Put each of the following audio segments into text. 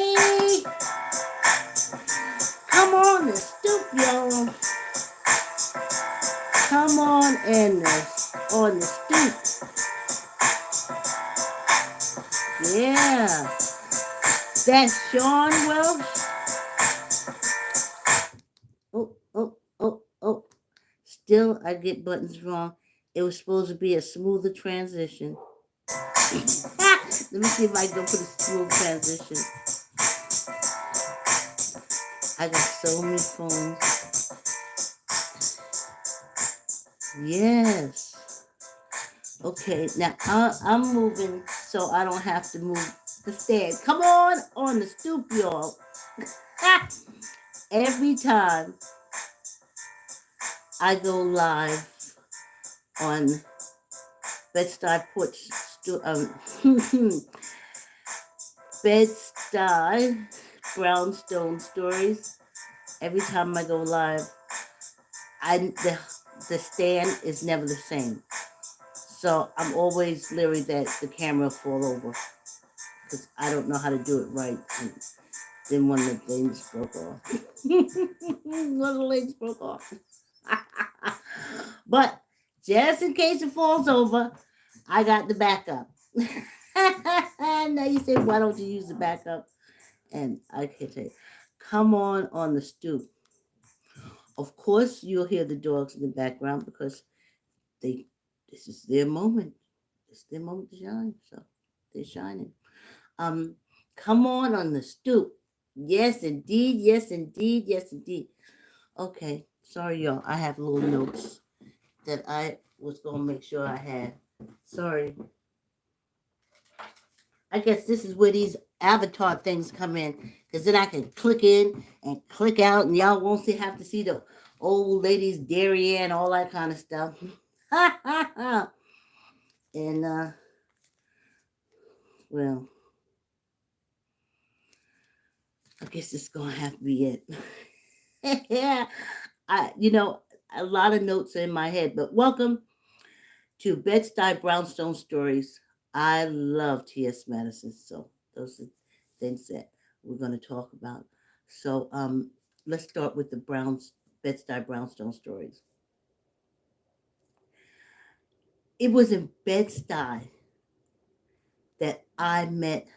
Hey, come on the stoop, y'all. Come on the stoop. Yeah. That's Sean Welsh. Oh. Still, I get buttons wrong. It was supposed to be a smoother transition. Let me see if I can go put a smooth transition. I got so many phones. Yes. Okay, now I'm moving so I don't have to move the stand. Come on the stoop, y'all. Every time I go live on Bed-Stuy Bed-Stuy Brownstone stories. Every time I go live, the stand is never the same. So I'm always leery that the camera will fall over because I don't know how to do it right. And then one of the things broke off. One of the legs broke off. But just in case it falls over, I got the backup. Now you say, why don't you use the backup? And I can tell you, come on the stoop. Of course, you'll hear the dogs in the background because this is their moment. It's their moment to shine. So they're shining. Come on the stoop. Yes, indeed. Yes, indeed. Yes, indeed. Okay. Sorry, y'all. I have little notes that I was going to make sure I had. Sorry. I guess this is where these avatar things come in. Because then I can click in and click out. And y'all won't have to see the old lady's derriere and all that kind of stuff. And, well, I guess it's going to have to be it. Yeah. A lot of notes in my head. But welcome to Bed-Stuy Brownstone Stories. I love T.S. Madison. So those are things that we're going to talk about. So let's start with the Bed-Stuy Brownstone Stories. It was in Bed-Stuy that I met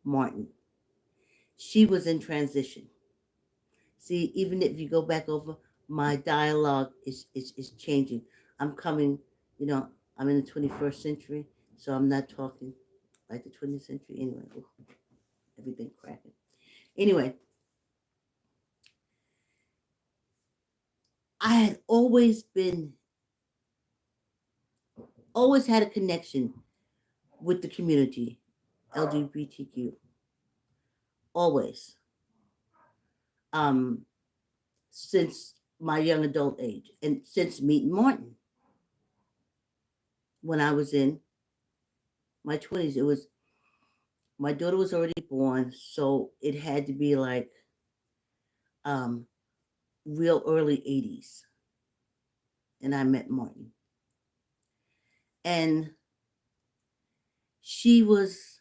Martin. She was in transition. See, even if you go back over, my dialogue is changing. I'm coming, I'm in the 21st century, so I'm not talking like the 20th century. Anyway, everything cracking. Anyway, I had always had a connection with the community, LGBTQ. Always. Since my young adult age and since meeting Martin. When I was in my 20s, my daughter was already born, so it had to be like real early 80s. And I met Martin. And she was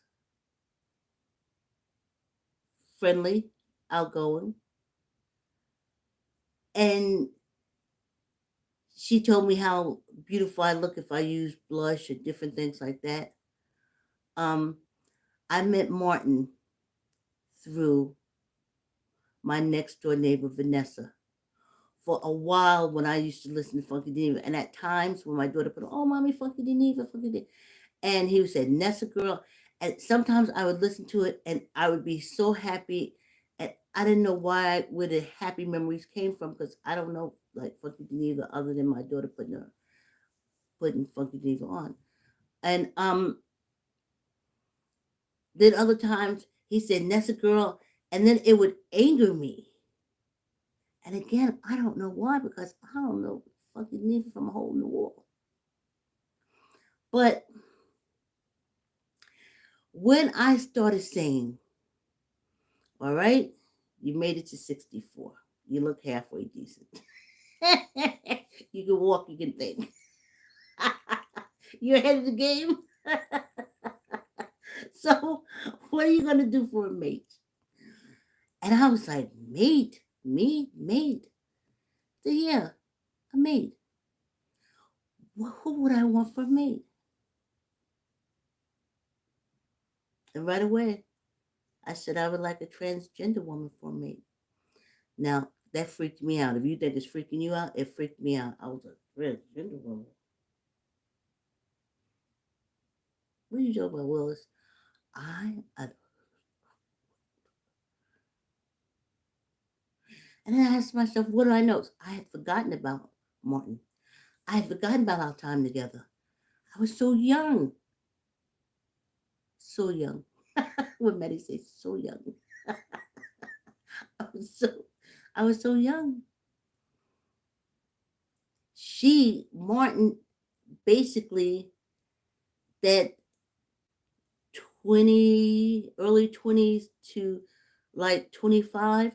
friendly, outgoing. And she told me how beautiful I look if I use blush or different things like that. I met Martin through my next door neighbor, Vanessa. For a while, when I used to listen to Funky Dineva, and at times when my daughter put, "Oh, mommy, Funky Dineva," and he would say, "Nessa girl," and sometimes I would listen to it, and I would be so happy, and I didn't know where the happy memories came from, because I don't know like Funky Dineva other than my daughter putting Funky Dineva on, and then other times he said, "Nessa girl," and then it would anger me. And again, I don't know why, because I don't know fucking Neva from a hole in the wall. But when I started saying, "All right, you made it to 64. You look halfway decent. You can walk, you can think. You're ahead of the game." So What are you going to do for a mate? And I was like, mate? Me? Mate? So yeah, a mate. Well, who would I want for a mate? And right away, I said I would like a transgender woman for a mate. Now, that freaked me out. If you think it's freaking you out, it freaked me out. I was a transgender woman. What are you talking about, Willis? I and then I asked myself, what do I know? I had forgotten about Martin. I had forgotten about our time together. I was so young. So young. What Maddie says, so young. I was so I was so young. Martin, basically that early 20s to like 25,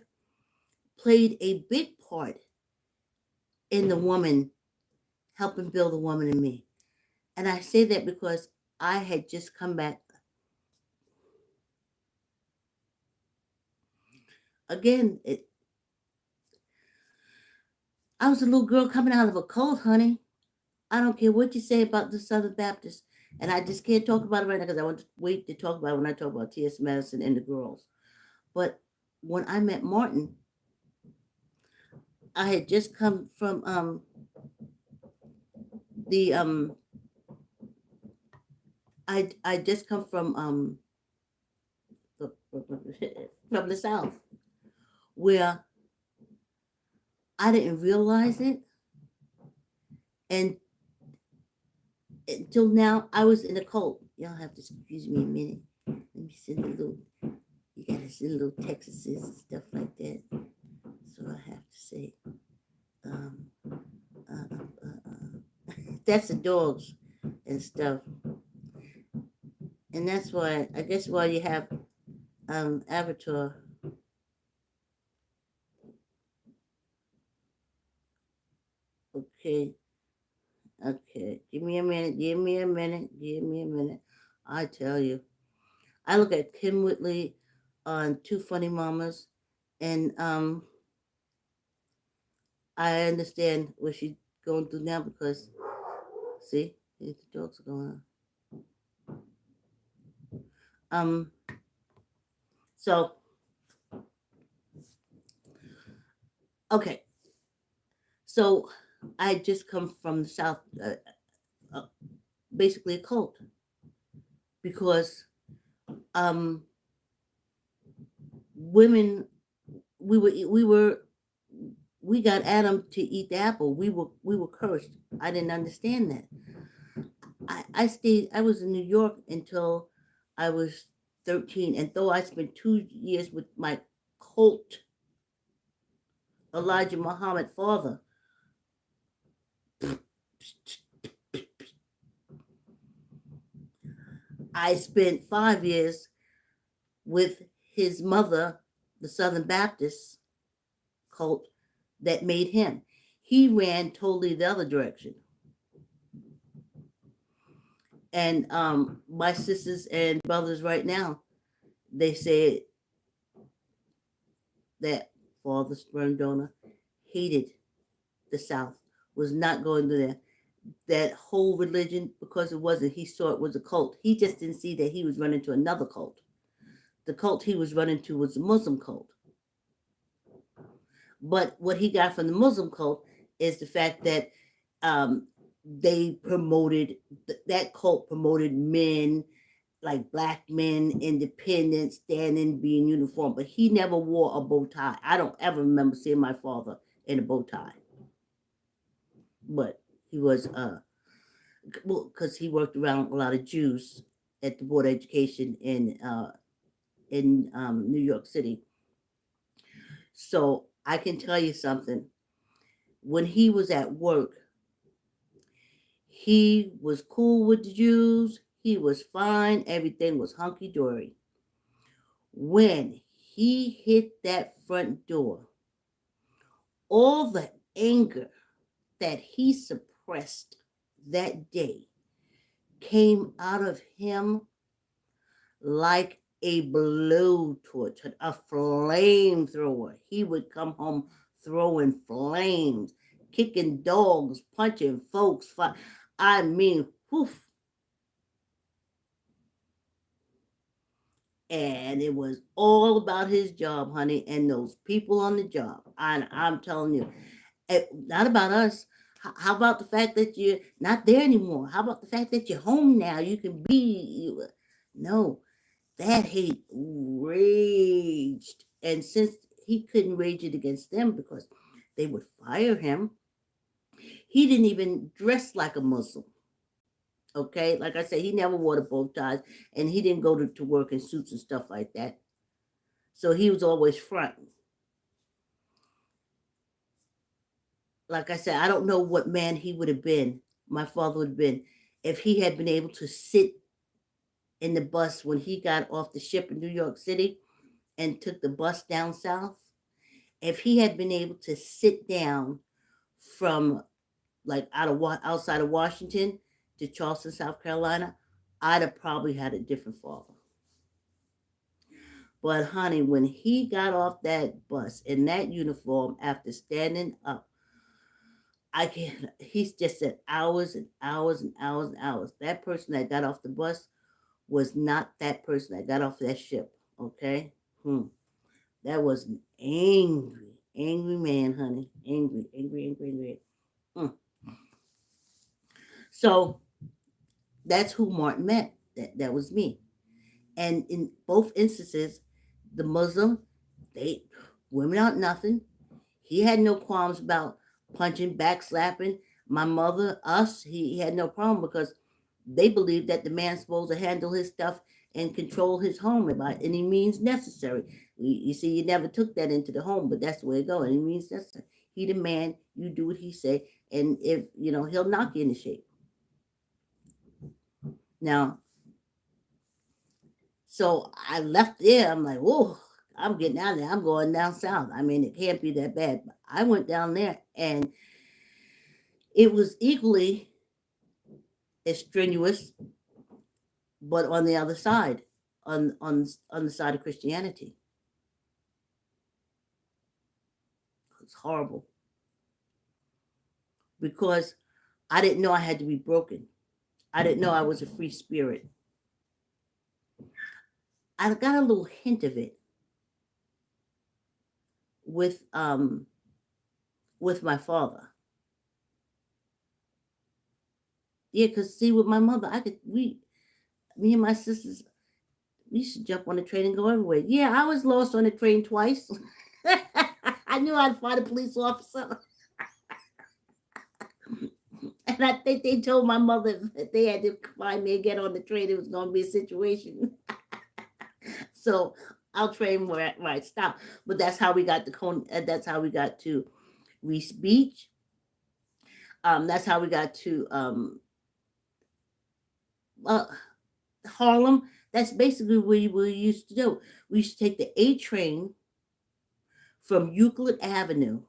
played a big part in the woman, helping build the woman in me. And I say that because I had just come back. Again, I was a little girl coming out of a cult, honey. I don't care what you say about the Southern Baptists. And I just can't talk about it right now because I want to wait to talk about it when I talk about T.S. Madison and the girls. But when I met Martin, I had just come from the I just come from from the South, where I didn't realize it, and until now I was in a cult. Y'all have to excuse me a minute. Let me send a little. You gotta send little Texases and stuff like that. So I have to say, um, that's the dogs and stuff, and that's why I guess why you have Avatar. Okay, okay. Give me a minute. Give me a minute. Give me a minute. I tell you, I look at Kim Whitley on Two Funny Mamas, and I understand what she's going through now because see, the jokes are going on. So okay, so I just come from the South, basically a cult, because women, we got Adam to eat the apple. We were cursed. I didn't understand that. I was in New York until I was 13, and though I spent 2 years with my cult Elijah Muhammad father, I spent 5 years with his mother, the Southern Baptist cult that made him. He ran totally the other direction. And my sisters and brothers right now, they say that father sperm donor hated the South, was not going to there. That whole religion, because it wasn't, he saw it was a cult. He just didn't see that he was running to another cult. The cult he was running to was a Muslim cult. But what he got from the Muslim cult is the fact that they promoted, that cult promoted men, like black men, independent, standing, being uniform. But he never wore a bow tie. I don't ever remember seeing my father in a bow tie. But he was, well, because he worked around a lot of Jews at the Board of Education in New York City. So I can tell you something. When he was at work, he was cool with the Jews. He was fine. Everything was hunky dory. When he hit that front door, all the anger that he suppressed that day came out of him like a blowtorch, a flamethrower. He would come home throwing flames, kicking dogs, punching folks. I mean, whew. And it was all about his job, honey, and those people on the job. And I'm telling you, not about us. How about the fact that you're not there anymore? How about the fact that you're home now? You can be. No, that hate raged. And since he couldn't rage it against them because they would fire him, he didn't even dress like a Muslim. Okay, like I said, he never wore the bow ties, and he didn't go to work in suits and stuff like that. So he was always front. Like I said, I don't know what man he would have been, my father would have been, if he had been able to sit in the bus when he got off the ship in New York City and took the bus down south. If he had been able to sit down from like outside of Washington to Charleston, South Carolina, I'd have probably had a different father. But honey, when he got off that bus in that uniform after standing up, he's just said hours and hours and hours and hours. That person that got off the bus was not that person that got off that ship. Okay? That was an angry man, honey. Angry. So that's who Martin met. That was me. And in both instances, the Muslim, women aren't nothing. He had no qualms about punching, backslapping. My mother, us, he had no problem because they believed that the man's supposed to handle his stuff and control his home by any means necessary. You see, you never took that into the home, but that's the way it goes. Any means necessary. He the man, you do what he say, and if he'll knock you into shape. Now, so I left there. I'm like, whoa, I'm getting out of there. I'm going down south. I mean, it can't be that bad. But I went down there, and it was equally as strenuous, but on the other side, on the side of Christianity. It's horrible because I didn't know I had to be broken. I didn't know I was a free spirit. I got a little hint of it with my father. Yeah, because see, with my mother, me and my sisters, we used to jump on the train and go everywhere. Yeah, I was lost on the train twice. I knew I'd find a police officer. And I think they told my mother that they had to find me and get on the train. It was going to be a situation. So I'll train where I stop. But that's how we got to that's how we got to Reese Beach. That's how we got to Harlem. That's basically what we used to do. We used to take the A train from Euclid Avenue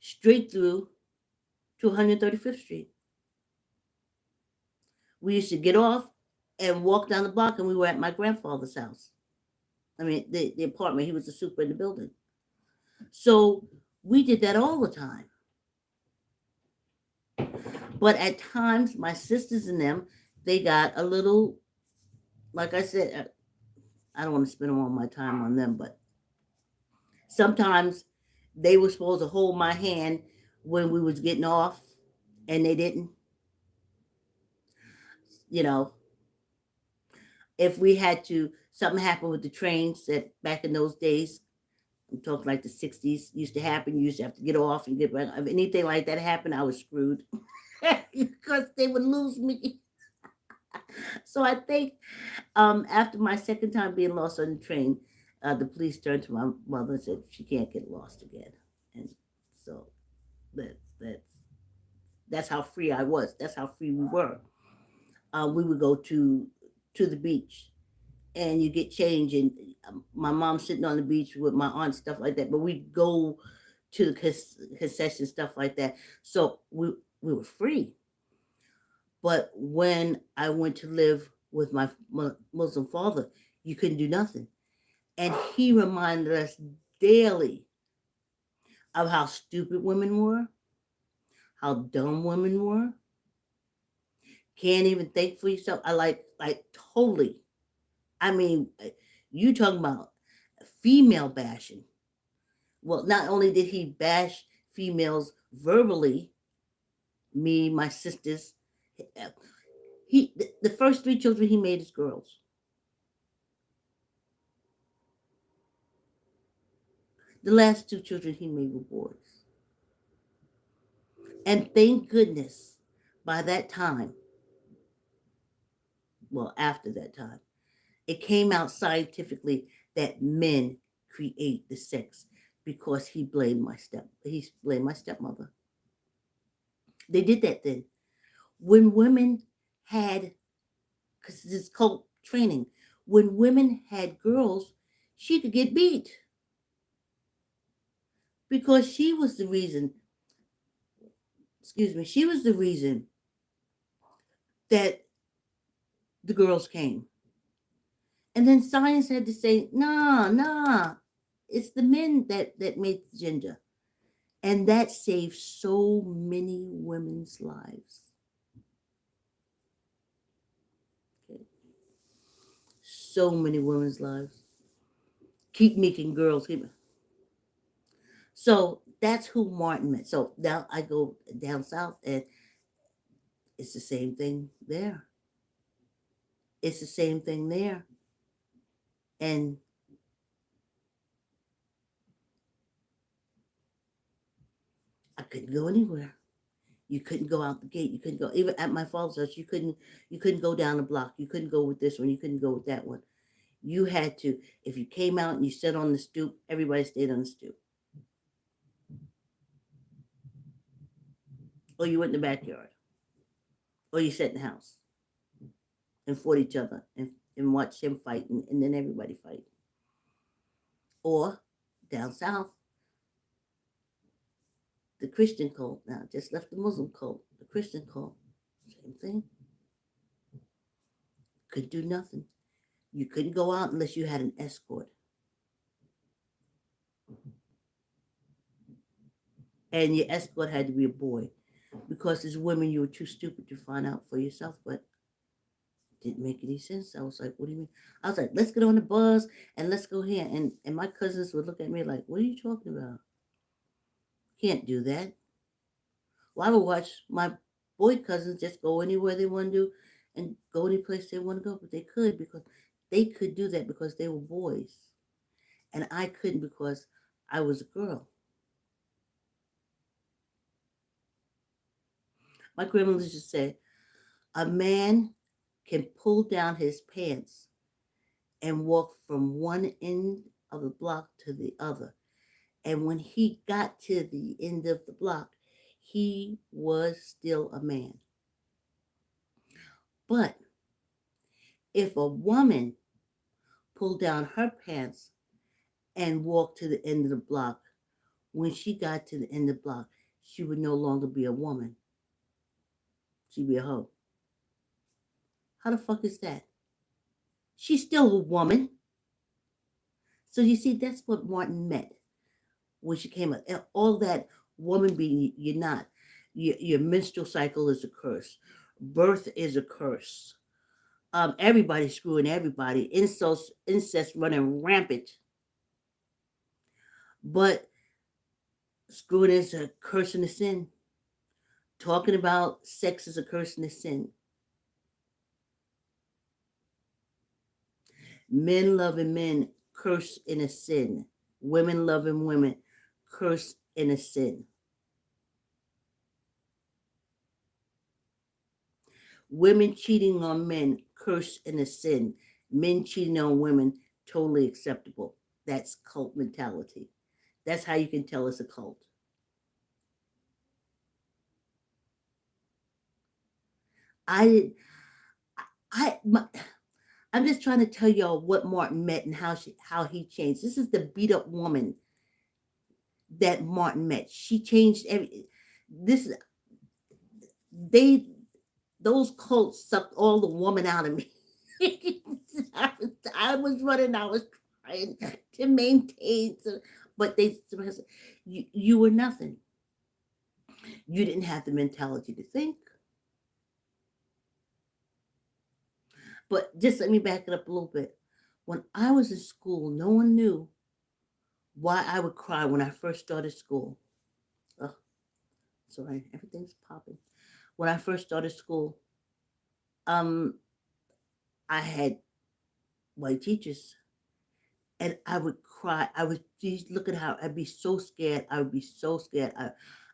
straight through to 135th Street. We used to get off and walk down the block, and we were at my grandfather's house. I mean, the apartment. He was the super in the building. So we did that all the time. But at times, my sisters and them, they got a little, like I said, I don't want to spend all my time on them, but sometimes they were supposed to hold my hand when we was getting off, and they didn't. If we had to, something happened with the trains that back in those days, I'm talking like the 60s, used to happen. You used to have to get off and get back. If anything like that happened, I was screwed because they would lose me. So I think after my second time being lost on the train, the police turned to my mother and said, she can't get lost again. And so that's how free I was. That's how free we were. We would go to the beach, and you get change, and my mom sitting on the beach with my aunt, stuff like that. But we go to the concession, stuff like that. So we were free. But when I went to live with my Muslim father, you couldn't do nothing. And he reminded us daily of how stupid women were, how dumb women were. Can't even think for yourself. I like totally. I mean, you talking about female bashing. Well, not only did he bash females verbally, me, my sisters, the first three children he made is girls. The last two children he made were boys. And thank goodness by that time, well, after that time, it came out scientifically that men create the sex because he blamed my stepmother. They did that then. When women had, because it's called training, when women had girls, she could get beat because she was the reason, she was the reason that the girls came. And then science had to say, nah, it's the men that made the gender. And that saved so many women's lives. Okay. So many women's lives. Keep making girls. So that's who Martin met. So now I go down south and it's the same thing there. It's the same thing there. And I couldn't go anywhere. You couldn't go out the gate. You couldn't go even at my father's house. You couldn't go down the block. You couldn't go with this one. You couldn't go with that one. You had to, if you came out and you sat on the stoop, everybody stayed on the stoop. Or you went in the backyard. Or you sat in the house and fought each other and watched him fight and then everybody fight. Or down south, the Christian cult. Now, just left the Muslim cult. The Christian cult, same thing. Could do nothing. You couldn't go out unless you had an escort. And your escort had to be a boy. Because as women, you were too stupid to find out for yourself. But it didn't make any sense. I was like, what do you mean? I was like, let's get on the bus and let's go here. And my cousins would look at me like, what are you talking about? Can't do that. Well, I would watch my boy cousins just go anywhere they want to do and go any place they want to go. But they could because they could do that because they were boys. And I couldn't because I was a girl. My grandmother used to say, a man can pull down his pants and walk from one end of the block to the other. And when he got to the end of the block, he was still a man. But if a woman pulled down her pants and walked to the end of the block, when she got to the end of the block, she would no longer be a woman. She'd be a hoe. How the fuck is that? She's still a woman. So you see, that's what Martin meant when she came up. All that woman being, you're not. Your menstrual cycle is a curse. Birth is a curse. Everybody's screwing everybody. Incest running rampant. But screwing is a curse and a sin. Talking about sex is a curse and a sin. Men loving men, curse in a sin. Women loving women, curse in a sin. Women cheating on men, curse in a sin. Men cheating on women, totally acceptable. That's cult mentality. That's how you can tell it's a cult. I'm just trying to tell y'all what Martin met and how he changed. This is the beat up woman that Martin met. She changed those cults sucked all the woman out of me. I was running, I was trying to maintain, but you were nothing. You didn't have the mentality to think. But just let me back it up a little bit. When I was in school, no one knew why I would cry when I first started school. Oh, sorry, everything's popping. When I first started school, um, I had white teachers, and I would cry. I would just look at how I'd be so scared. I would be so scared.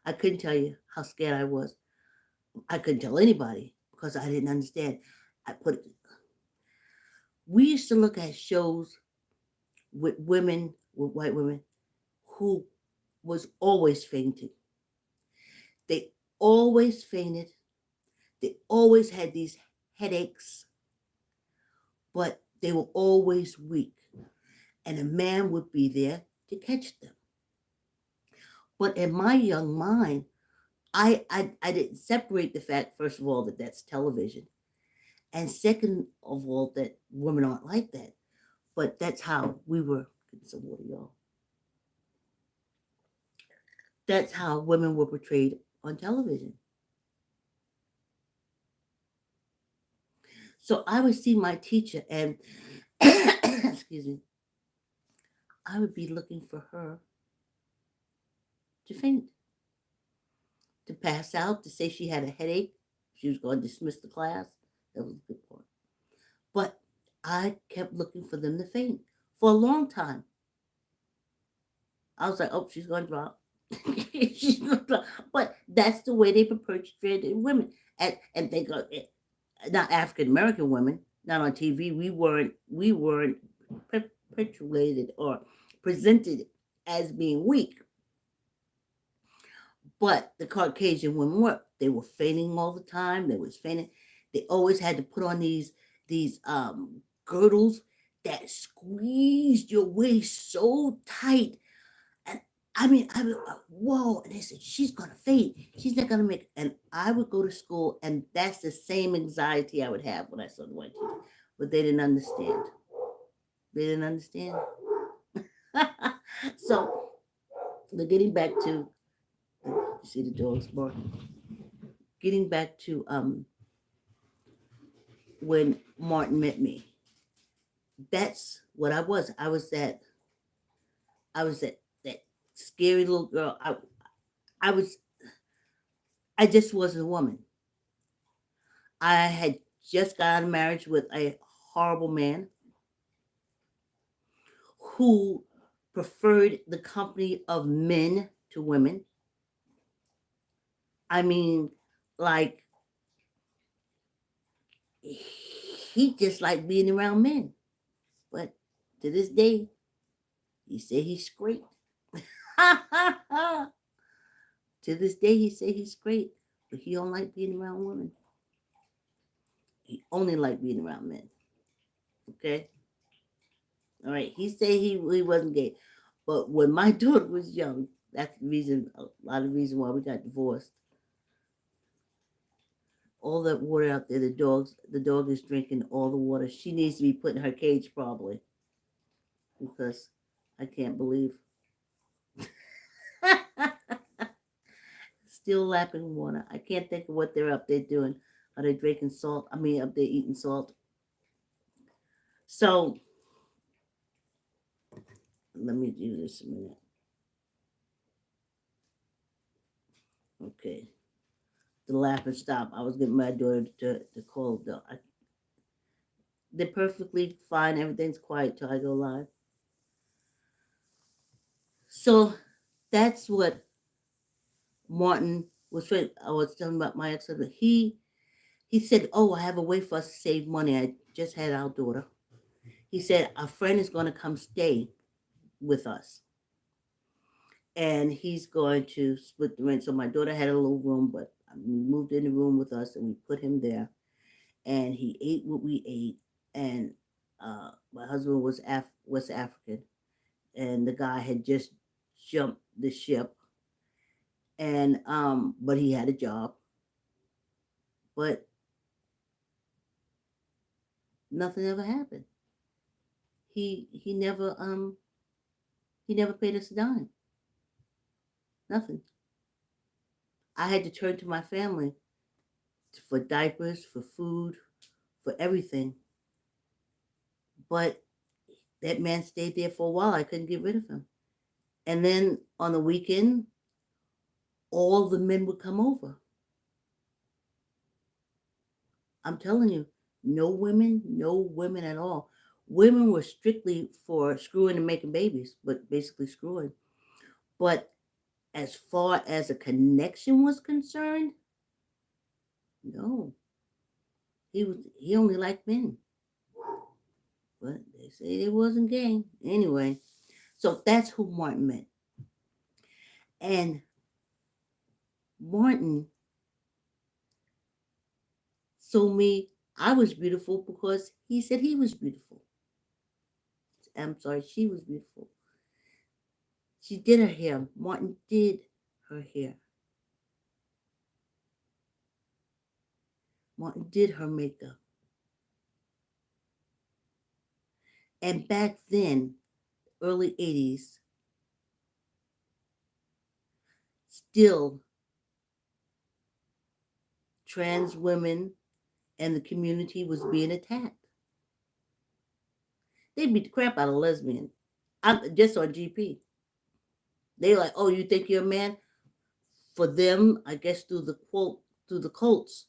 I couldn't tell you how scared I was. I couldn't tell anybody because I didn't understand. I put We used to look at shows with women, with white women, who was always fainting. They always fainted. They always had these headaches, but they were always weak. And a man would be there to catch them. But in my young mind, I didn't separate the fact, first of all, that that's television. And second of all, that women aren't like that. But that's how we were. Getting some water, y'all. That's how women were portrayed on television. So I would see my teacher and excuse me, I would be looking for her to faint, to pass out, to say she had a headache. She was going to dismiss the class. That was a good part. But I kept looking for them to faint for a long time. I was like, oh, she's going to drop. She's going to drop. But that's the way they portrayed women. And they go, not African American women, not on TV. We weren't perpetuated or presented as being weak. But the Caucasian women were. They were fainting all the time. They was fainting. They always had to put on these girdles that squeezed your waist so tight. And I was like, whoa. And they said, she's gonna faint. She's not gonna make it. And I would go to school, and that's the same anxiety I would have when I saw the white teacher. But they didn't understand. They didn't understand. So, but getting back to, you see the dogs barking. Getting back to when Martin met me. That's what I was. I was that scary little girl. I was I just wasn't a woman. I had just got out of marriage with a horrible man who preferred the company of men to women. I mean, like, he just liked being around men. But to this day, he said he's straight. To this day, he said he's straight, but he don't like being around women. He only like being around men. Okay, all right. He said he wasn't gay, but when my daughter was young, that's the reason. A lot of the reason why we got divorced. All that water out there, the dog is drinking all the water. She needs to be put in her cage probably, because I can't believe. Still lapping water. I can't think of what they're up there doing. Are they drinking salt? I mean, up there eating salt. So let me do this a minute. Okay. The laughing stop. I was getting my daughter to call though. They're perfectly fine. Everything's quiet till I go live. So that's what Martin was. I was telling about my ex-husband. He said, "Oh, I have a way for us to save money. I just had our daughter." He said, "A friend is going to come stay with us, and he's going to split the rent." So my daughter had a little room, but we moved in the room with us, and we put him there, and he ate what we ate. And my husband was West African, and the guy had just jumped the ship, and but he had a job. But Nothing ever happened. He never he never paid us a dime. Nothing. I had to turn to my family for diapers, for food, for everything. But that man stayed there for a while. I couldn't get rid of him. And then on the weekend, all the men would come over. I'm telling you, no women at all. Women were strictly for screwing and making babies, but basically screwing. But as far as a connection was concerned, no. He only liked men. But they say it wasn't gay. Anyway, so that's who Martin met. And Martin told me I was beautiful because he said he was beautiful. I'm sorry, she was beautiful. She did her hair. Martin did her hair. Martin did her makeup. And back then, early 80s, still trans women and the community was being attacked. They beat the crap out of lesbian. I'm just on GP. They like, oh, you think you're a man? For them, I guess through the cults,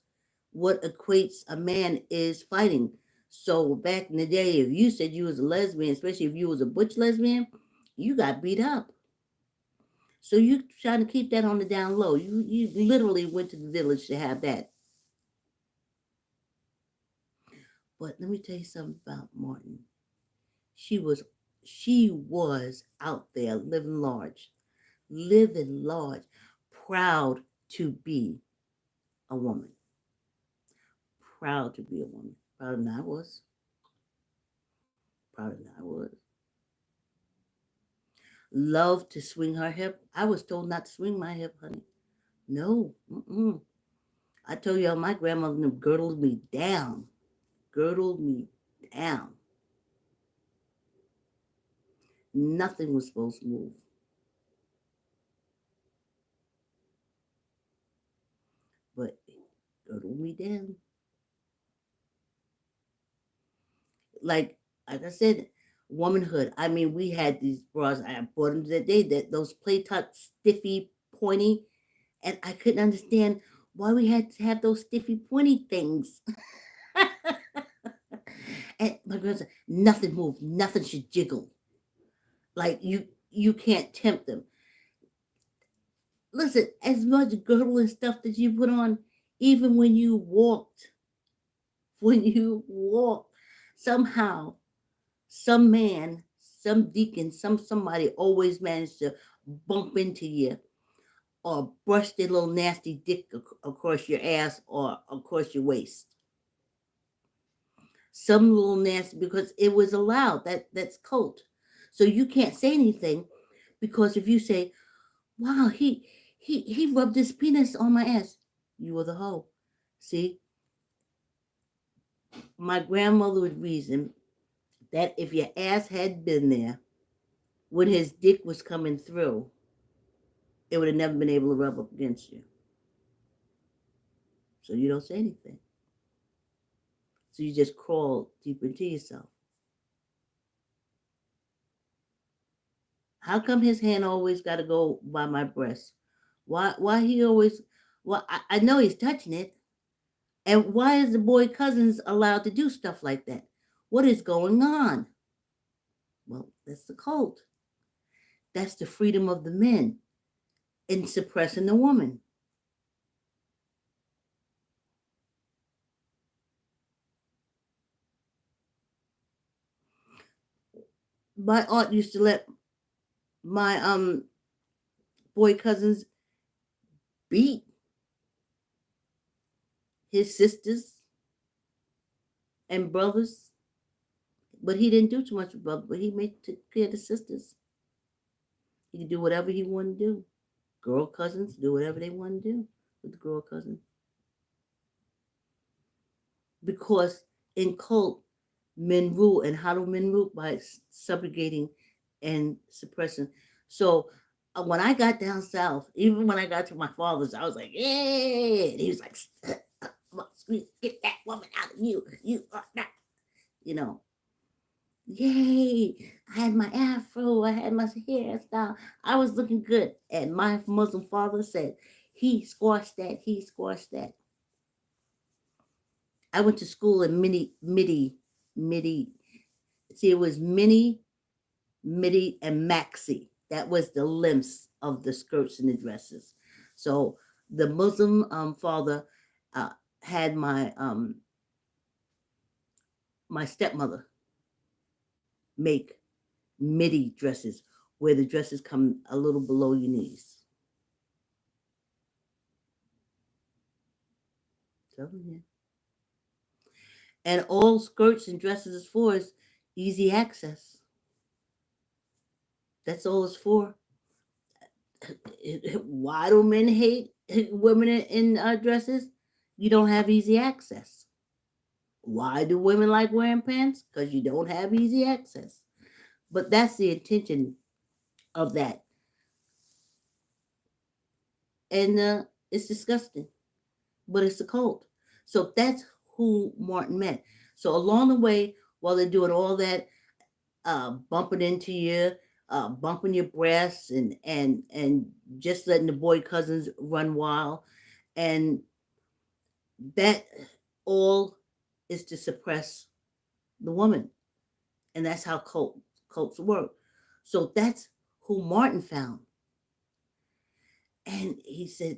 what equates a man is fighting. So back in the day, if you said you was a lesbian, especially if you was a butch lesbian, you got beat up. So you trying to keep that on the down low. You literally went to the village to have that. But let me tell you something about Martin. She was out there living large, proud to be a woman. Proud to be a woman. Proud than I was. Proud than I was. Loved to swing her hip. I was told not to swing my hip, honey. No. Mm-mm. I told y'all my grandmother girdled me down. Girdled me down. Nothing was supposed to move. But it girdled me down. Like I said, womanhood. I mean, we had these bras. I bought them that day. That those play top, stiffy, pointy, and I couldn't understand why we had to have those stiffy, pointy things. And my grandma said, nothing moved, nothing should jiggle. Like you can't tempt them. Listen, as much girdle and stuff that you put on, even when you walked, somehow some man, some deacon, somebody always managed to bump into you or brush their little nasty dick across your ass or across your waist. Some little nasty, because it was allowed. That's cult. So you can't say anything, because if you say, "Wow, he rubbed his penis on my ass," you were the hoe. See, my grandmother would reason that if your ass had been there when his dick was coming through, it would have never been able to rub up against you. So you don't say anything. So you just crawl deep into yourself. How come his hand always got to go by my breast? Why he always? Well, I know he's touching it, and why is the boy cousins allowed to do stuff like that? What is going on? Well, that's the cult. That's the freedom of the men in suppressing the woman. My aunt used to let my boy cousins beat his sisters and brothers, but he didn't do too much with brothers. But he took care of the sisters. He could do whatever he wanted to do. Girl cousins do whatever they want to do with the girl cousins. Because in cult, men rule. And how do men rule? By subjugating and suppressing. So when I got down south, even when I got to my father's, I was like, "Hey!" And he was like, "Sweet, get that woman out of you. You are not, you know." Yay! I had my afro. I had my hairstyle. I was looking good. And my Muslim father said, "He squashed that. He squashed that." I went to school in midi. See, it was midi, and maxi. That was the lengths of the skirts and the dresses. So the Muslim father uh, had my stepmother make midi dresses where the dresses come a little below your knees. So, yeah. And all skirts and dresses is for is easy access. That's all it's for. Why do men hate women in dresses? You don't have easy access. Why do women like wearing pants? Because you don't have easy access. But that's the intention of that. And it's disgusting. But it's a cult. So that's who Martin met. So along the way, while they're doing all that, bumping into you, bumping your breasts, and just letting the boy cousins run wild, and that all is to suppress the woman, and that's how cults work. So that's who Martin found, and he said,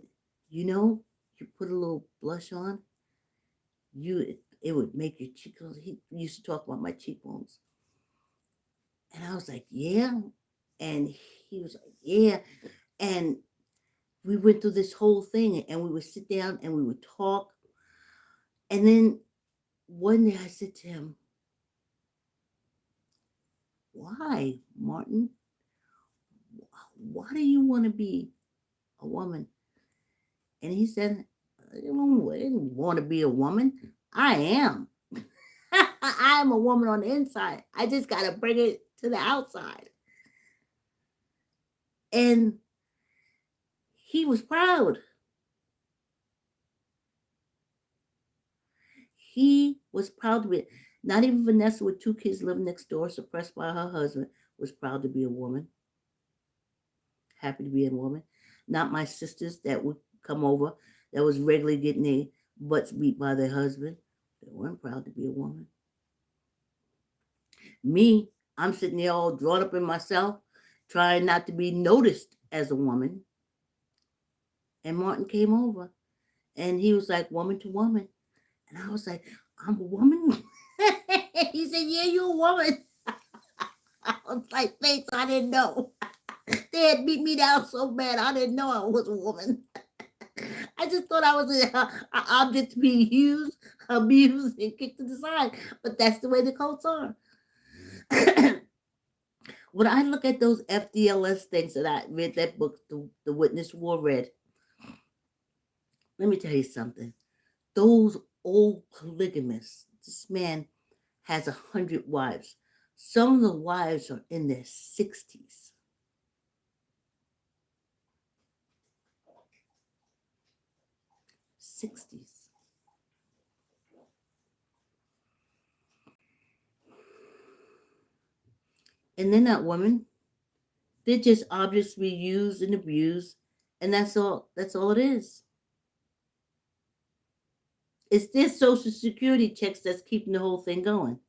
you put a little blush on, it would make your cheekbones. He used to talk about my cheekbones, and I was like, yeah, and he was like, yeah, and we went through this whole thing, and we would sit down and we would talk, and then one day I said to him, why, Martin? Why do you want to be a woman? And he said, I didn't want to be a woman. I am. I am a woman on the inside. I just got to bring it to the outside. And he was proud. He was proud to be. Not even Vanessa, with 2 kids living next door, suppressed by her husband, was proud to be a woman. Happy to be a woman. Not my sisters that would come over that was regularly getting their butts beat by their husband. They weren't proud to be a woman. Me, I'm sitting there all drawn up in myself, trying not to be noticed as a woman. And Martin came over and he was like, woman to woman. And I was like, I'm a woman? He said, yeah, you're a woman. I was like, thanks, I didn't know. They had beat me down so bad, I didn't know I was a woman. I just thought I was an object to be used, abused, and kicked to the side. But that's the way the cults are. When I look at those FDLS things that I read, that book, The Witness War read, let me tell you something. Those old polygamists, this man has 100 wives. Some of the wives are in their 60s. And they're not women. They're just objects to be used and abused, and that's all. That's all it is. It's their social security checks that's keeping the whole thing going.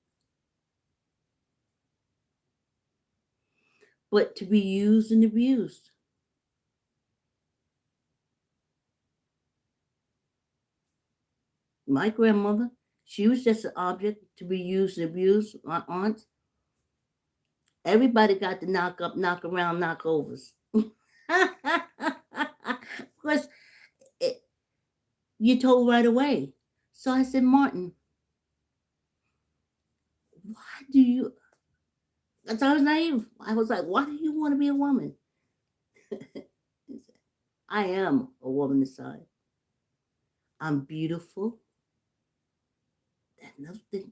But to be used and abused. My grandmother, she was just an object to be used and abused. My aunt, everybody got to knock up, knock around, knock overs. Because you told right away. So I said, Martin, why do you? Because I was naive. I was like, why do you want to be a woman? I am a woman inside. I'm beautiful. Another thing,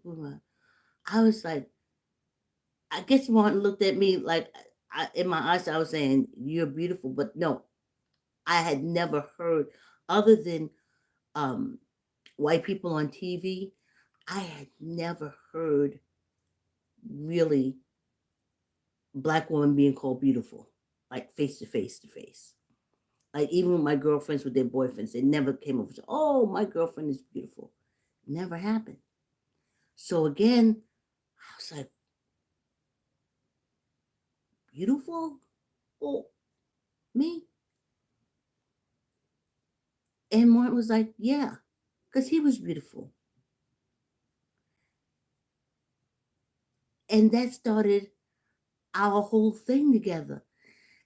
I was like, I guess Martin looked at me like, in my eyes, I was saying, "You're beautiful," but no, I had never heard, other than um, white people on TV. I had never heard really black women being called beautiful, like face to face to face. Like even with my girlfriends with their boyfriends, they never came over and said, "Oh, my girlfriend is beautiful." Never happened. So again, I was like, "Beautiful? Oh, me?" And Martin was like, "Yeah," because he was beautiful. And that started our whole thing together,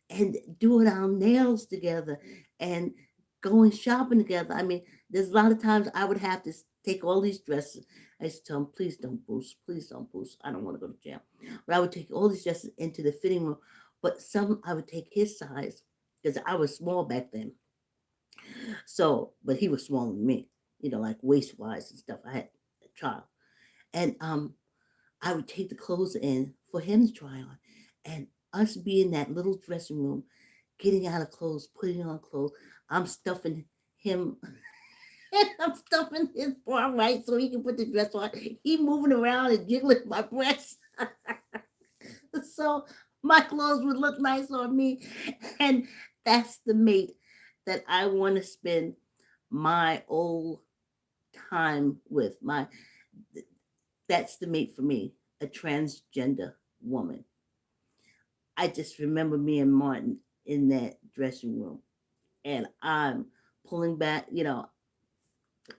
and doing our nails together, and going shopping together. I mean, there's a lot of times I would have to take all these dresses. I used to tell him, "Please don't boost, please don't boost. I don't want to go to jail." But I would take all these dresses into the fitting room. But some I would take his size because I was small back then. So, but he was smaller than me, like waist wise and stuff. I had a child, and I would take the clothes in for him to try on, and us be in that little dressing room, getting out of clothes, putting on clothes. I'm stuffing him. I'm stuffing his bra right so he can put the dress on. He moving around and jiggling my breasts. So my clothes would look nice on me. And that's the mate that I want to spend my old time with. That's the mate for me, a transgender woman. I just remember me and Martin in that dressing room, and I'm pulling back.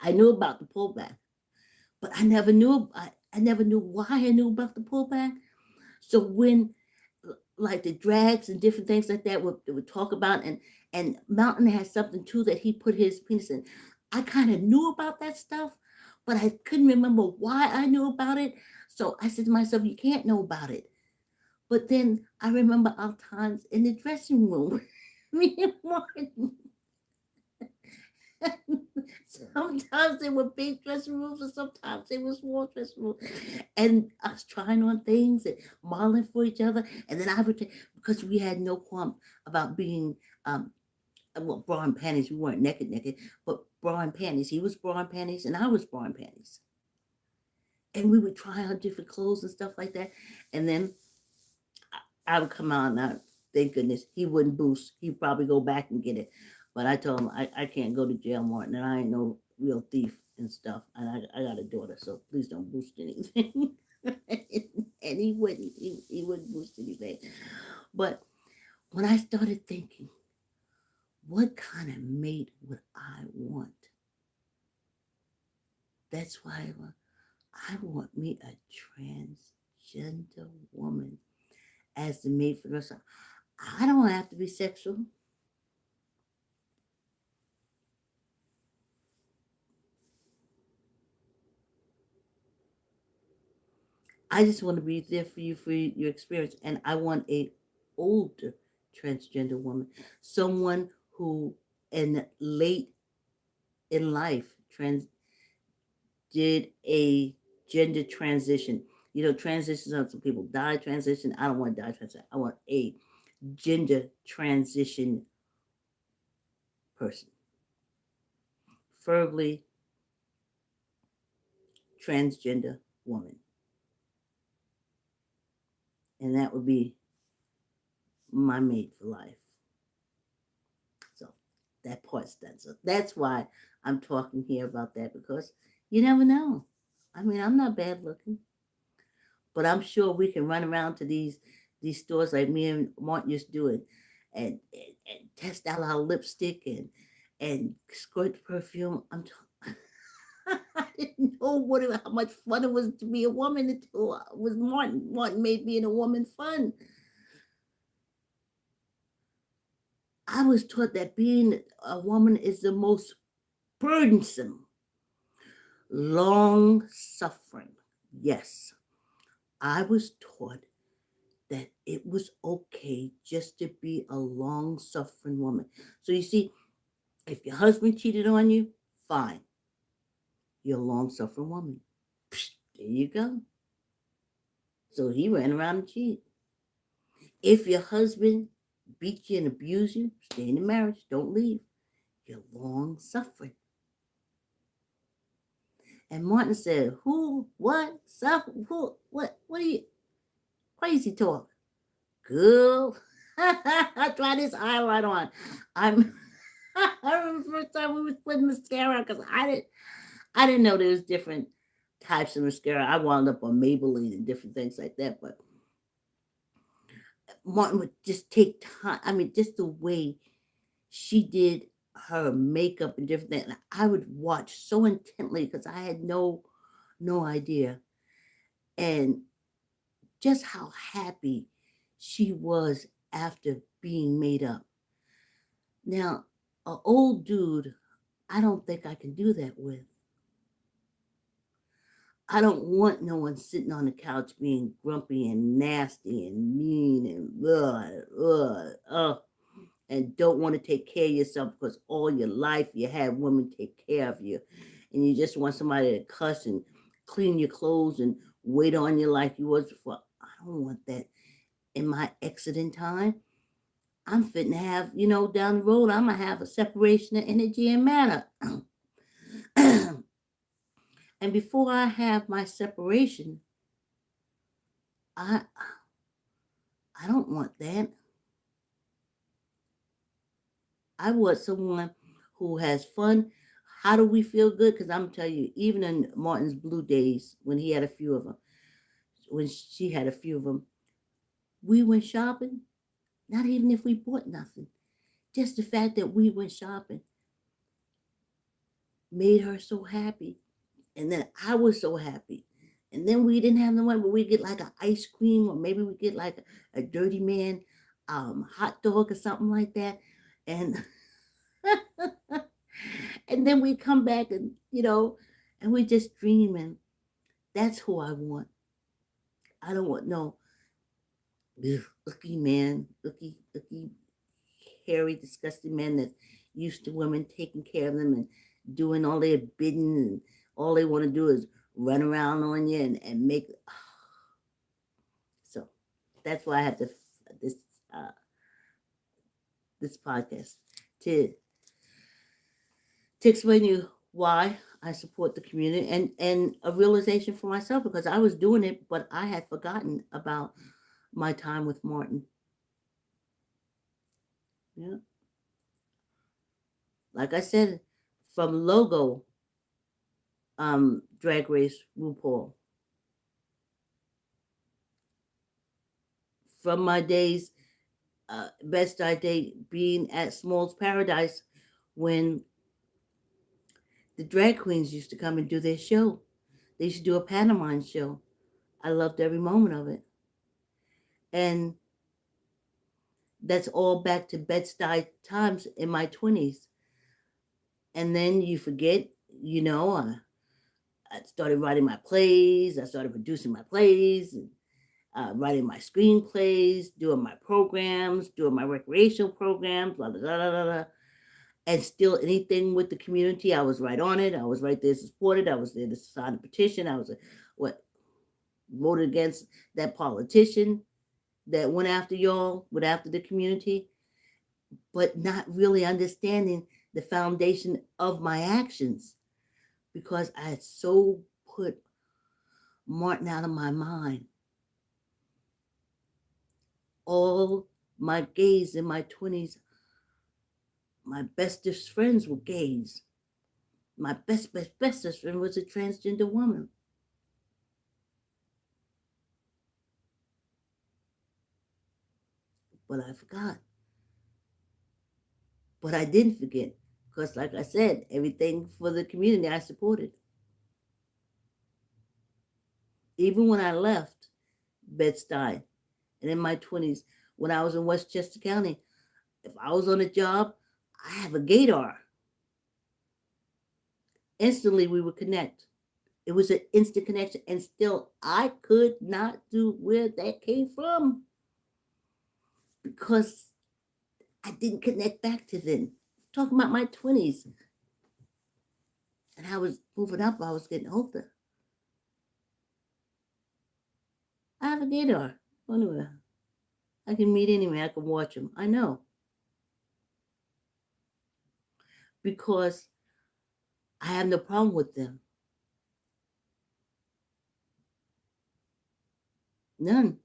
I knew about the pullback, but I never knew why I knew about the pullback. So when like the drags and different things like that would talk about, and Mountain has something too that he put his penis in. I kind of knew about that stuff, but I couldn't remember why I knew about it. So I said to myself, "You can't know about it." But then I remember our times in the dressing room. Me and Martin. Sometimes they were big dressing rooms, and sometimes they were small dressing rooms. And us trying on things and modeling for each other. And then I would take, because we had no qualm about being, well, bra and panties. We weren't naked, naked, but bra and panties. He was bra and panties, and I was bra and panties. And we would try on different clothes and stuff like that. And then I would come out, and thank goodness he wouldn't boost. He'd probably go back and get it. But I told him I can't go to jail, Martin, and I ain't no real thief and stuff. And I got a daughter, so please don't boost anything. And he wouldn't boost anything. But when I started thinking, what kind of mate would I want? That's why I want me a transgender woman as the mate for the rest of. I don't have to be sexual. I just want to be there for you for your experience, and I want a older transgender woman, someone who in late in life did a gender transition. Transitions. Some people die transition. I don't want to die transition. I want a gender transition person, preferably transgender woman, and that would be my mate for life. So that part's done. So that's why I'm talking here about that, because you never know. I mean, I'm not bad looking, but I'm sure we can run around to these stores like me and Martin used to do it, and test out our lipstick and squirt the perfume. I didn't know how much fun it was to be a woman until it was Martin. Martin made being a woman fun. I was taught that being a woman is the most burdensome, long suffering. Yes, I was taught that it was okay just to be a long suffering woman. So you see, if your husband cheated on you, fine. You're a long suffering woman. Psh, there you go. So he ran around and cheated. If your husband beat you and abuse you, stay in the marriage. Don't leave. You're long suffering. And Martin said, "Who? What? Suffer? Who? What? What are you? Crazy talk, girl." I tried this eyeliner on. I'm. I remember the first time we was putting mascara because I didn't know there was different types of mascara. I wound up on Maybelline and different things like that. But Martin would just take time. I mean, just the way she did her makeup and different things. And I would watch so intently because I had no idea. And just how happy she was after being made up. Now, an old dude, I don't think I can do that with. I don't want no one sitting on the couch being grumpy and nasty and mean and and don't want to take care of yourself because all your life you had women take care of you, and you just want somebody to cuss and clean your clothes and wait on you like you was before. I don't want that in my exiting time. I'm fitting to have, down the road, I'm going to have a separation of energy and matter. And before I have my separation, I I don't want that. I want someone who has fun. How do we feel good? Because I'm telling you, even in Martin's blue days, when he had a few of them, when she had a few of them, we went shopping. Not even if we bought nothing. Just the fact that we went shopping made her so happy. And then I was so happy. And then we didn't have no money, but we get like an ice cream, or maybe we get like a dirty man hot dog or something like that. And and then we come back and and we just dreaming. That's who I want. I don't want no looky man, looky hairy, disgusting men that's used to women taking care of them and doing all their bidding, and all they want to do is run around on you and make. So that's why I have this uh, this podcast to explain to you why I support the community, and a realization for myself, because I was doing it, but I had forgotten about my time with Martin. Yeah. Like I said, from Logo, Drag Race RuPaul, from my days, Bed-Stuy day being at Small's Paradise when the drag queens used to come and do their show. They used to do a pantomime show. I loved every moment of it. And that's all back to Bed-Stuy times in my 20s. And then you forget, I started writing my plays. I started producing my plays, and writing my screenplays, doing my programs, doing my recreational programs, blah, blah, blah, blah, blah. And still anything with the community, I was right on it. I was right there to support it. I was there to sign a petition. I was voted against that politician that went after y'all, went after the community, but not really understanding the foundation of my actions, because I had so put Martin out of my mind. All my gays in my 20s, my bestest friends were gays. My bestest friend was a transgender woman. But I forgot. But I didn't forget, because, like I said, everything for the community I supported. Even when I left Bed-Stuy and in my 20s, when I was in Westchester County, if I was on a job, I have a gaydar. Instantly, we would connect. It was an instant connection, and still, I could not do where that came from, because I didn't connect back to them. Talking about my 20s, and I was moving up, I was getting older. I have a gaydar. Anywhere. I can meet anywhere. I can watch them. I know. Because I have no problem with them. None.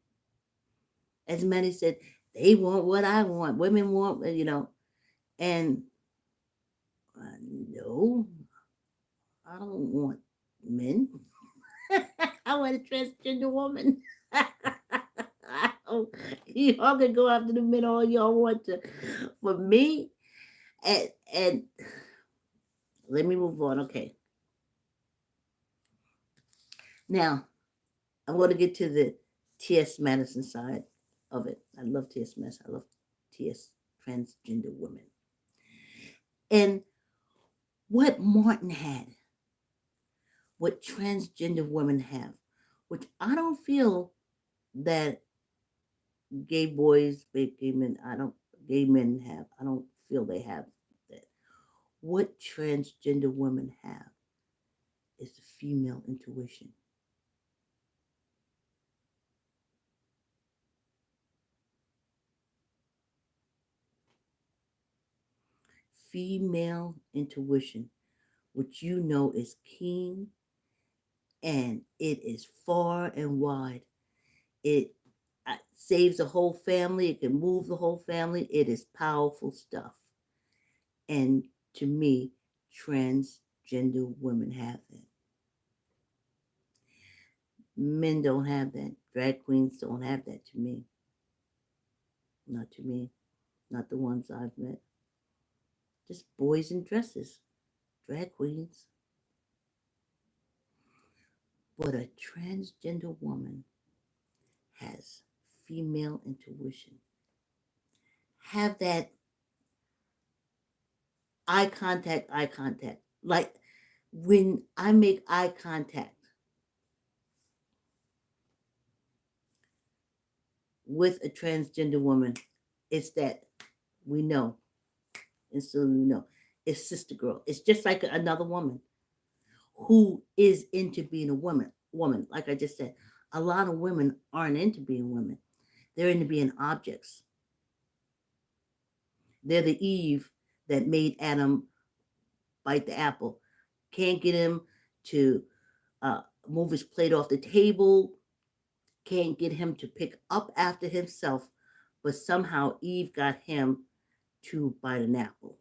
As Maddie said, they want what I want. Women want, and no, I don't want men. I want a transgender woman. Y'all can go after the men all y'all want to. For me, and let me move on. Okay. Now, I want to get to the T.S. Madison side of it. I love T.S. Madison. I love T.S. transgender women. And what Martin had, what transgender women have, which I don't feel that gay boys, gay men, gay men have. I don't feel they have that. What transgender women have is the female intuition. Female intuition, which you know is keen and it is far and wide. It saves a whole family. It can move the whole family. It is powerful stuff. And to me, transgender women have that. Men don't have that. Drag queens don't have that to me. Not to me. Not the ones I've met. Just boys in dresses. Drag queens. But a transgender woman has female intuition. Have that eye contact. Like when I make eye contact with a transgender woman, it's that we know. And so we know. It's sister girl. It's just like another woman who is into being a woman. Like I just said, a lot of women aren't into being women. They're into being objects. They're the Eve that made Adam bite the apple. Can't get him to move his plate off the table. Can't get him to pick up after himself. But somehow Eve got him to bite an apple.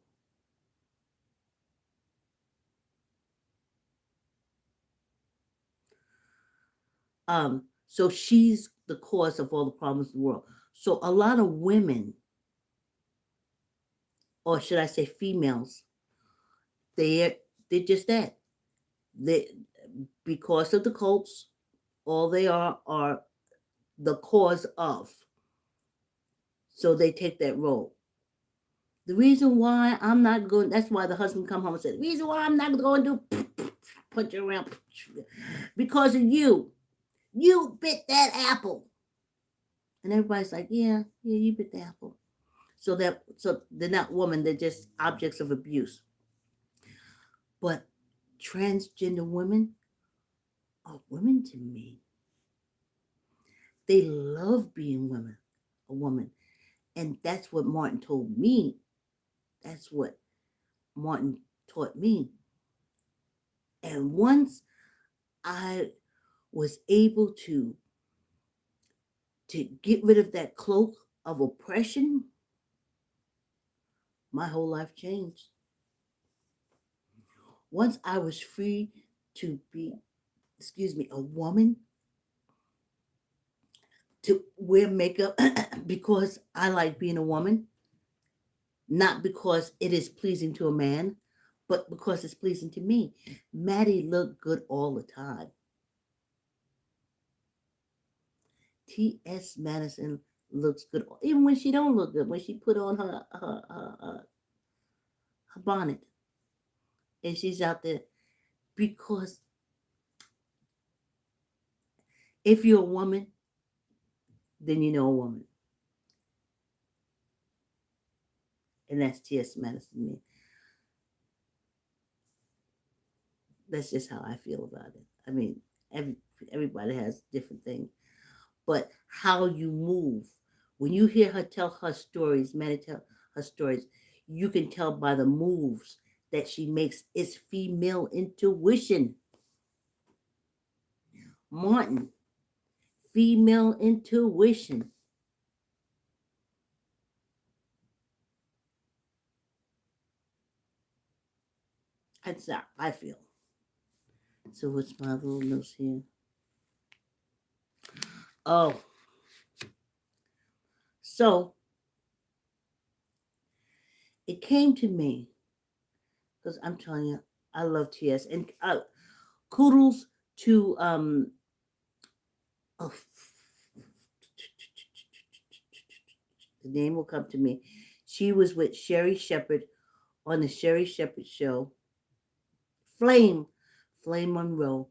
So she's the cause of all the problems in the world. So a lot of women, or should I say females, they're just that. They, because of the cults, all they are the cause of. So they take that role. The reason why I'm not going, that's why the husband come home and said, the reason why I'm not going to do punch you around, because of you. You bit that apple. And everybody's like, yeah, you bit the apple. So they're not women, they're just objects of abuse. But transgender women are women to me. They love being a woman. And that's what Martin told me. That's what Martin taught me. And once I was able to get rid of that cloak of oppression, my whole life changed. Once I was free to be, a woman, to wear makeup because I like being a woman, not because it is pleasing to a man, but because it's pleasing to me. Maddie looked good all the time. T.S. Madison looks good, even when she don't look good. When she put on her bonnet and she's out there, because if you're a woman, then you know a woman, and that's T.S. Madison to me. That's just how I feel about it. I mean, everybody has different things, but how you move. When you hear her tell her stories, Maddie tell her stories, you can tell by the moves that she makes. It's female intuition. Martin, female intuition. That's how I feel. So what's my little notes here? Oh, so it came to me because I'm telling you, I love TS and kudos to oh, the name will come to me. She was with Sherry Shepherd on the Sherry Shepherd show. Flame, Flame Monroe.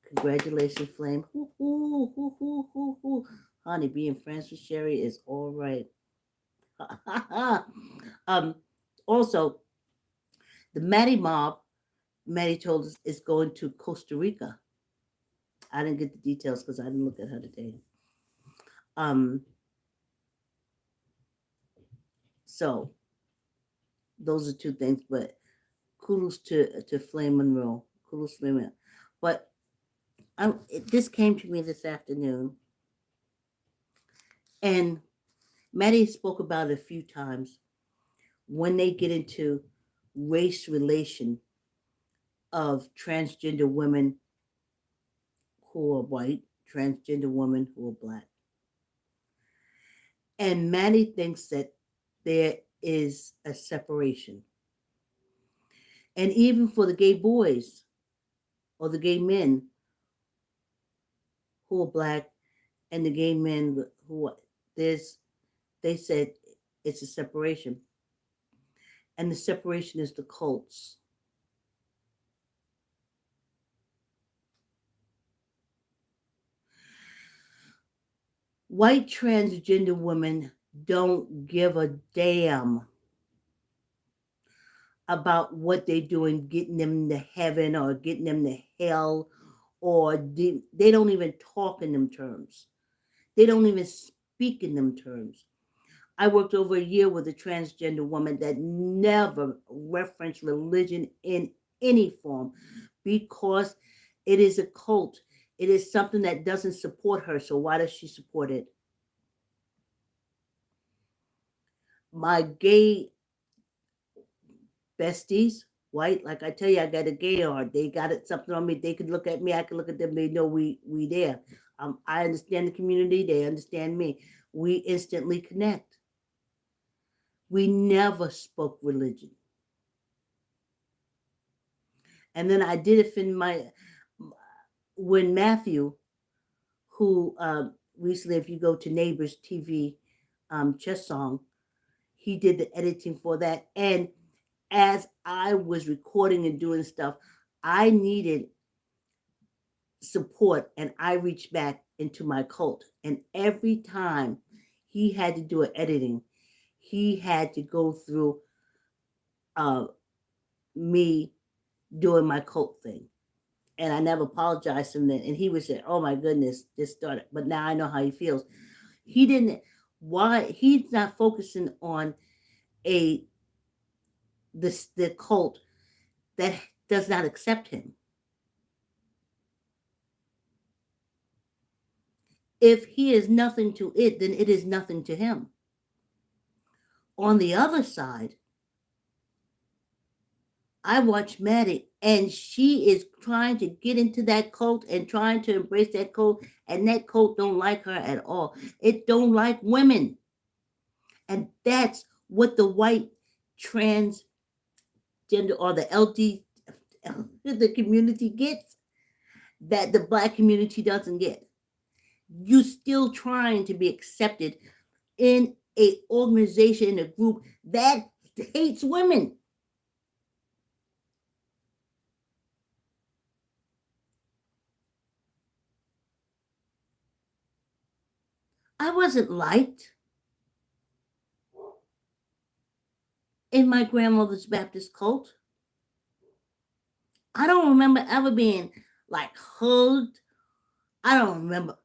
Congratulations, Flame. Hoo, hoo, hoo, hoo, hoo, hoo. Honey, being friends with Sherry is all right. um, also, the Maddie mob, Maddie told us, is going to Costa Rica. I didn't get the details because I didn't look at her today. Um, so those are two things, but kudos to Flame Monroe. Kudos to Flame Monroe. But this came to me this afternoon, and Maddie spoke about it a few times when they get into race relation of transgender women who are white, transgender women who are black. And Maddie thinks that there is a separation. And even for the gay boys or the gay men who are black and the gay men who are, there's, they said it's a separation. And the separation is the cults. White transgender women don't give a damn about what they're doing, getting them to heaven or getting them to hell, or they don't even talk in them terms. They don't even speak in them terms. I worked over a year with a transgender woman that never referenced religion in any form because it is a cult. It is something that doesn't support her. So why does she support it? My gay besties, white, like I tell you, I got a gay art. They got it something on me. They could look at me. I could look at them. They know we there. I understand the community. They understand me. We instantly connect. We never spoke religion. And then I did it in my when Matthew, who recently, if you go to Neighbors TV chess song, he did the editing for that. And as I was recording and doing stuff, I needed support and I reached back into my cult. And every time he had to do an editing, he had to go through uh, me doing my cult thing. And I never apologized to him then. And he would say, "Oh my goodness, this started." But now I know how he feels. He didn't. Why he's not focusing on a the cult that does not accept him. If he is nothing to it, then it is nothing to him. On the other side, I watch Maddie, and she is trying to get into that cult and trying to embrace that cult, and that cult don't like her at all. It don't like women, and that's what the white transgender or the LD the community gets that the black community doesn't get. You still trying to be accepted in a organization, in a group that hates women. I wasn't liked in my grandmother's Baptist cult. I don't remember ever being like hugged. I don't remember.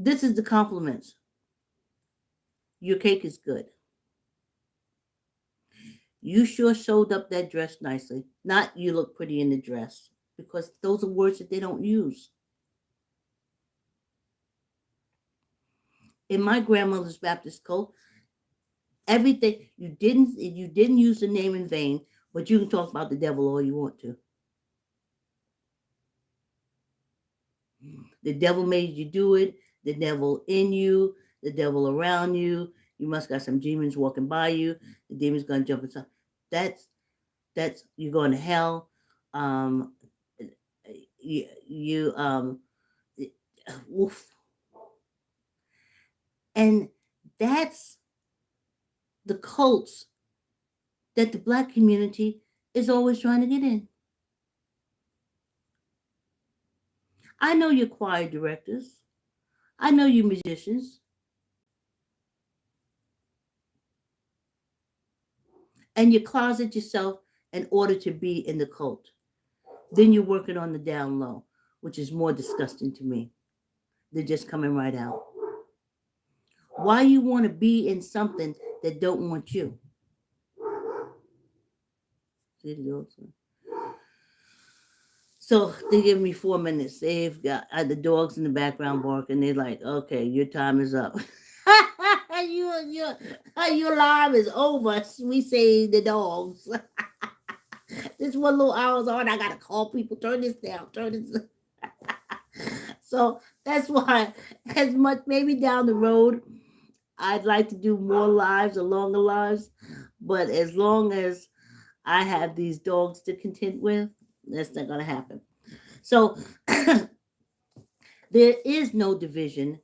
This is the compliments. Your cake is good. You sure sewed up that dress nicely. Not you look pretty in the dress. Because those are words that they don't use. In my grandmother's Baptist cult, everything you didn't use the name in vain, but you can talk about the devil all you want to. The devil made you do it, the devil in you, the devil around you. You must got some demons walking by you. The demon's gonna jump inside. That's that's you're going to hell. Um, you woof. And that's the cults that the black community is always trying to get in. I know your choir directors. I know you musicians. And you closet yourself in order to be in the cult. Then you're working on the down low, which is more disgusting to me. They're just coming right out. Why you want to be in something that don't want you? So they give me 4 minutes. They've got the dogs in the background barking. They're like, "Okay, your time is up. Your alarm is over." We say the dogs. This one little hour's on. I gotta call people. Turn this down. Turn this. So that's why, as much maybe down the road, I'd like to do more lives or longer lives. But as long as I have these dogs to contend with, that's not gonna happen. So there is no division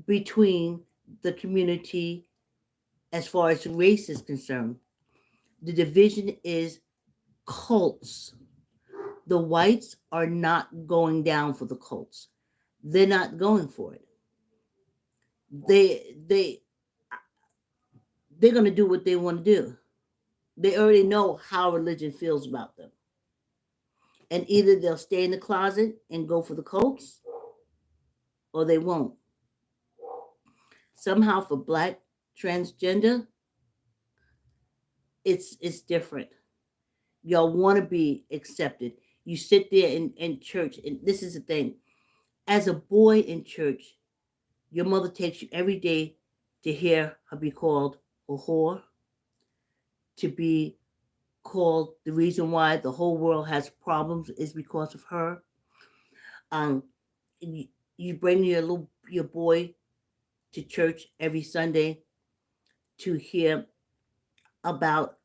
between the community as far as race is concerned. The division is cults. The whites are not going down for the cults. They're not going for it. They they're going to do what they want to do. They already know how religion feels about them. And either they'll stay in the closet and go for the cults, or they won't. Somehow for black transgender, it's different. Y'all want to be accepted. You sit there in church, and this is the thing. As a boy in church, your mother takes you every day to hear her be called a whore, to be called the reason why the whole world has problems is because of her. Um, you bring your boy to church every Sunday to hear about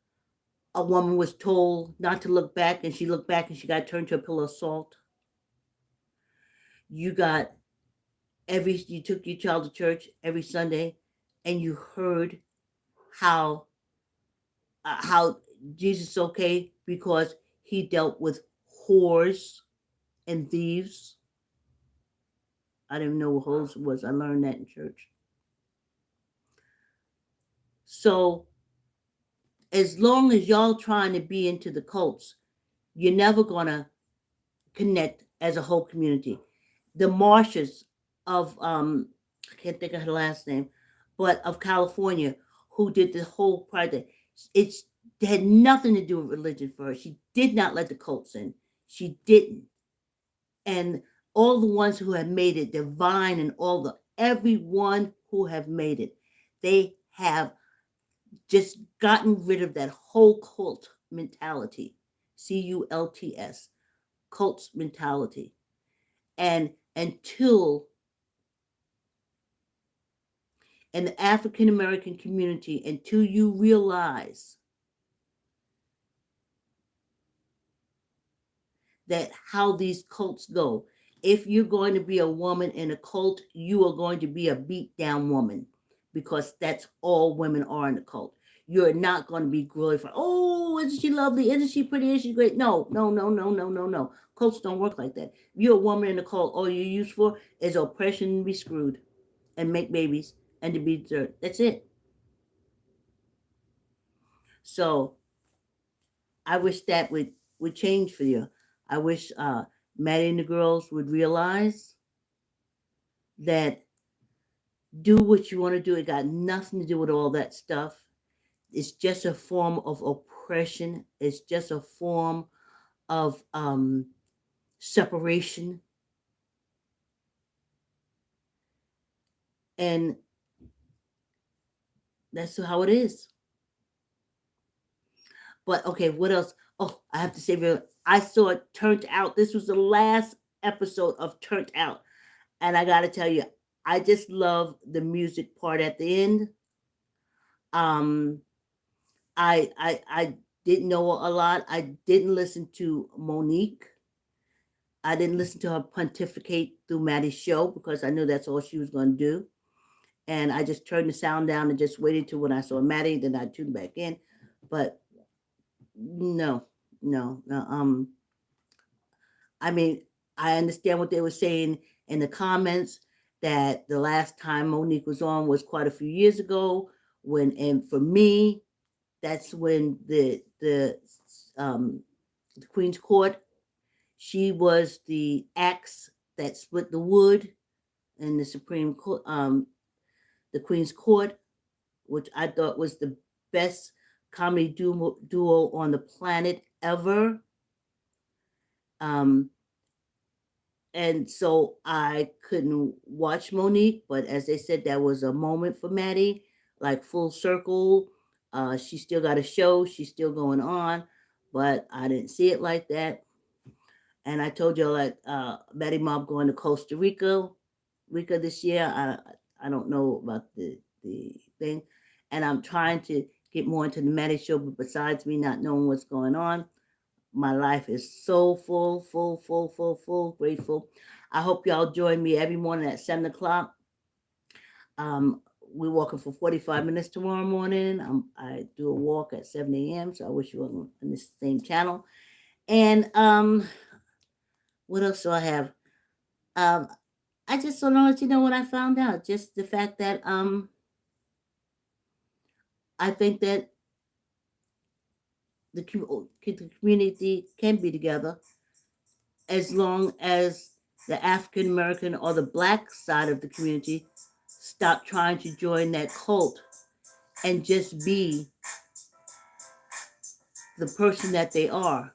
a woman was told not to look back, and she looked back and she got turned to a pillar of salt. You got you took your child to church every Sunday, and you heard how Jesus is okay because he dealt with whores and thieves. I didn't know what whores was. I learned that in church. So as long as y'all trying to be into the cults, you're never gonna connect as a whole community. The Marshes of I can't think of her last name, but of California, who did the whole project. It had nothing to do with religion for her. She did not let the cults in. She didn't. And all the ones who have made it, Divine and everyone who have made it, they have just gotten rid of that whole cult mentality. CULTS, cults mentality. And until in the African American community, until you realize that how these cults go, if you're going to be a woman in a cult, you are going to be a beat down woman, because that's all women are in the cult. You're not going to be glorified. Oh, isn't she lovely? Isn't she pretty? Isn't she great? No. Cults don't work like that. If you're a woman in a cult, all you're used for is oppression and be screwed and make babies and to be dirt. That's it. So I wish that would change for you. I wish Maddie and the girls would realize that Do what you want to do. It got nothing to do with all that stuff. It's just a form of oppression. It's just a form of separation. And that's how it is. But okay, what else? Oh, I have to say, I saw it Turned Out. This was the last episode of Turned Out. And I got to tell you, I just love the music part at the end. Um, I didn't know a lot. I didn't listen to Monique. I didn't listen to her pontificate through Maddie's show because I knew that's all she was going to do. And I just turned the sound down and just waited till when I saw Maddie, then I tuned back in. But no, no. I mean, I understand what they were saying in the comments that the last time Monique was on was quite a few years ago. And for me, that's when um, the Queen's Court, she was the axe that split the wood in the Supreme Court, the Queen's Court, which I thought was the best comedy duo on the planet ever. Um, and so I couldn't watch Monique, but as they said, that was a moment for Maddie, like full circle. She still got a show, she's still going on, but I didn't see it like that. And I told you, like, Maddie Mob going to Costa Rica this year. I don't know about the thing, and I'm trying to get more into the Maddie show. But besides me not knowing what's going on, my life is so full, full, full, full, full. Grateful. I hope y'all join me every morning at 7 o'clock. Um, we're walking for 45 minutes tomorrow morning. I do a walk at 7 a.m. So I wish you were on this same channel. And what else do I have? Um, I just don't know let you know what I found out. Just the fact that I think that the community can be together as long as the African American or the black side of the community stop trying to join that cult and just be the person that they are.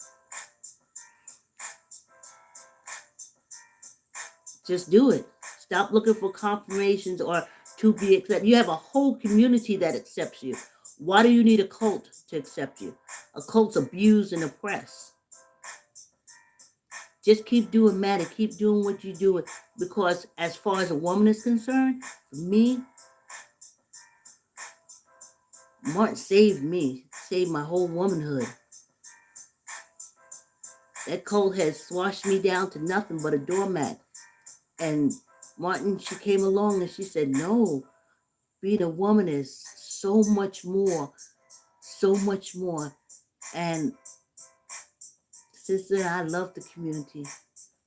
Just do it. Stop looking for confirmations or to be accepted. You have a whole community that accepts you. Why do you need a cult to accept you? A cult's abused and oppressed. Just keep doing Maddie. Keep doing what you do. Because as far as a woman is concerned, for me, Martin saved me. Saved my whole womanhood. That cult had swashed me down to nothing but a doormat. And Martin, she came along and she said, no, being a woman is so much more, so much more. And since then, I love the community.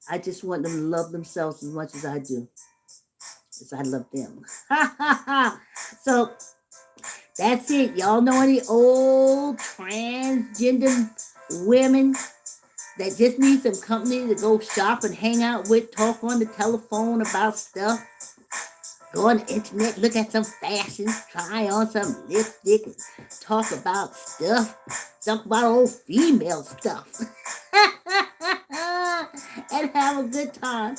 I just want them to love themselves as much as I do, as I love them. So that's it. Y'all know any old transgender women that just need some company to go shop and hang out with, talk on the telephone about stuff? Go on the internet, look at some fashions, try on some lipstick, talk about stuff, talk about old female stuff. And have a good time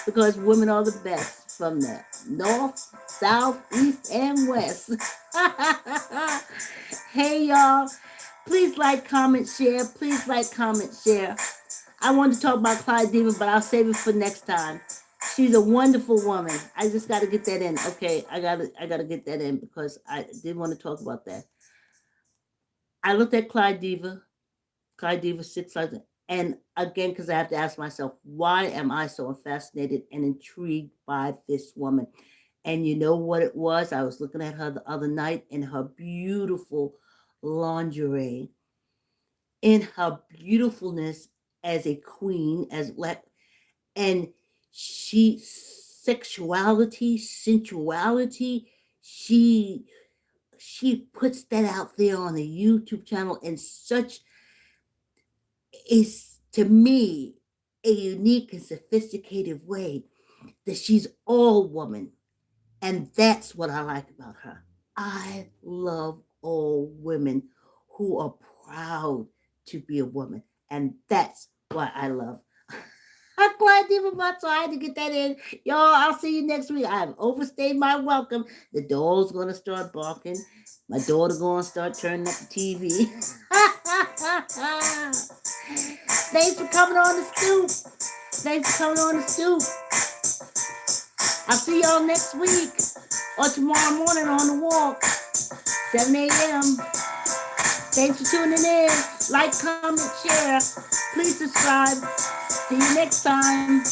because women are the best from the north, south, east, and west. Hey, y'all. Please like, comment, share. Please like, comment, share. I wanted to talk about Clyde Diva, but I'll save it for next time. She's a wonderful woman. I just got to get that in. Okay, I gotta get that in because I did want to talk about that. I looked at Clyde Diva 6,000, and again, because I have to ask myself, why am I so fascinated and intrigued by this woman? And you know what it was? I was looking at her the other night in her beautiful lingerie, in her beautifulness as a queen, and she sexuality, sensuality, she puts that out there on the YouTube channel in such is to me a unique and sophisticated way that she's all woman. And that's what I like about her. I love all women who are proud to be a woman. And that's what I love. I'm glad even much so I had to get that in. Y'all, I'll see you next week. I've overstayed my welcome. The dog's gonna start barking. My daughter gonna start turning up the TV. Thanks for coming on the stoop. Thanks for coming on the stoop. I'll see y'all next week or tomorrow morning on the walk, 7 a.m. Thanks for tuning in. Like, comment, share. Please subscribe. See you next time.